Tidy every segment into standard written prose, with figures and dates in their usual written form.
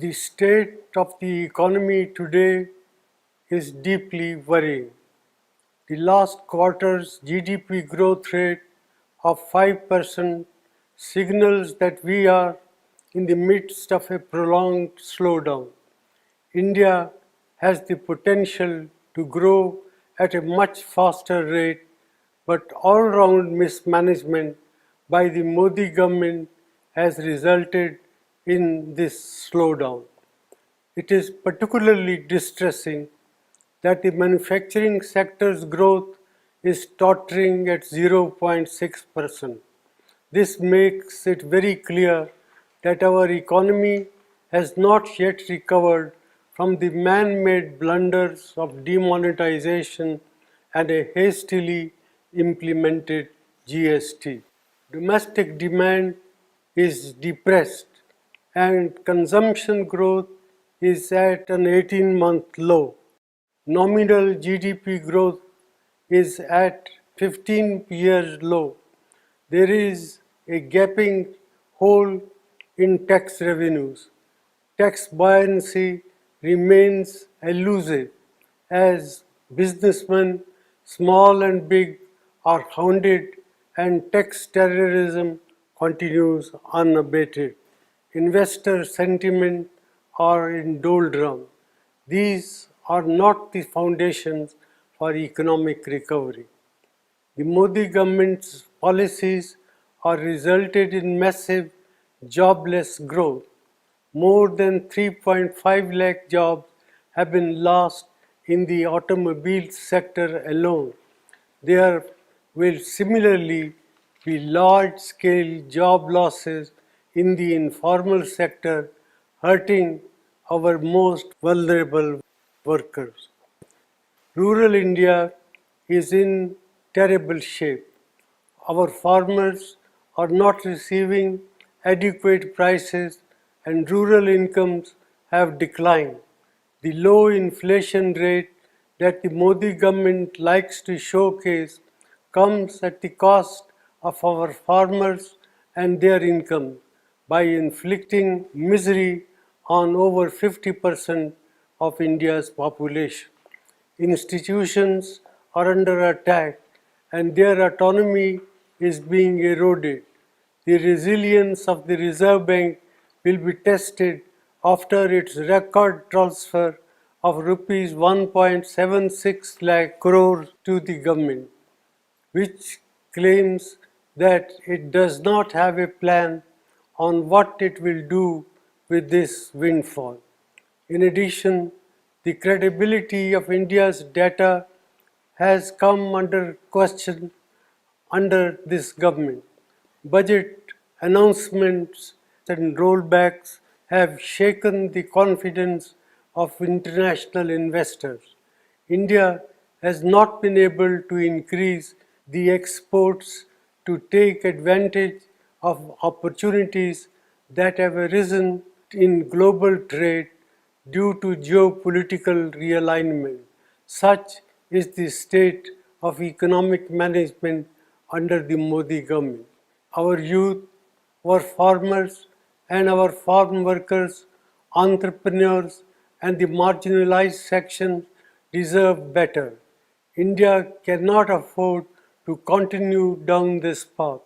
The state of the economy today is deeply worrying. The last quarter's GDP growth rate of 5% signals that we are in the midst of a prolonged slowdown. India has the potential to grow at a much faster rate, but all-round mismanagement by the Modi government has resulted in this slowdown. It is particularly distressing that the manufacturing sector's growth is tottering at 0.6%. This makes it very clear that our economy has not yet recovered from the man-made blunders of demonetization and a hastily implemented GST. Domestic demand is depressed and consumption growth is at an 18-month low. Nominal GDP growth is at 15-year low. There is a gaping hole in tax revenues. Tax buoyancy remains elusive as businessmen, small and big, are hounded and tax terrorism continues unabated. Investor sentiment are in doldrum. These are not the foundations for economic recovery. The Modi government's policies are resulted in massive jobless growth. More than 3.5 lakh jobs have been lost in the automobile sector alone. There will similarly be large-scale job losses in the informal sector, hurting our most vulnerable workers. Rural India is in terrible shape. Our farmers are not receiving adequate prices and rural incomes have declined. The low inflation rate that the Modi government likes to showcase comes at the cost of our farmers and their income by inflicting misery on over 50% of India's population. Institutions are under attack and their autonomy is being eroded. The resilience of the Reserve Bank will be tested after its record transfer of rupees 1.76 lakh crore to the government, which claims that it does not have a plan on what it will do with this windfall. In addition, the credibility of India's data has come under question under this government. Budget announcements and rollbacks have shaken the confidence of international investors. India has not been able to increase the exports to take advantage of opportunities that have arisen in global trade due to geopolitical realignment. Such is the state of economic management under the Modi government. Our youth, our farmers and our farm workers, entrepreneurs and the marginalized sections deserve better. India cannot afford to continue down this path.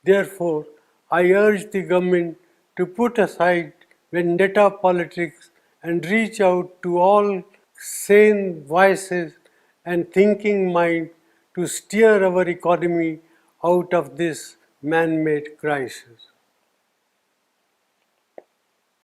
Therefore, I urge the government to put aside vendetta politics and reach out to all sane voices and thinking mind to steer our economy out of this man-made crisis.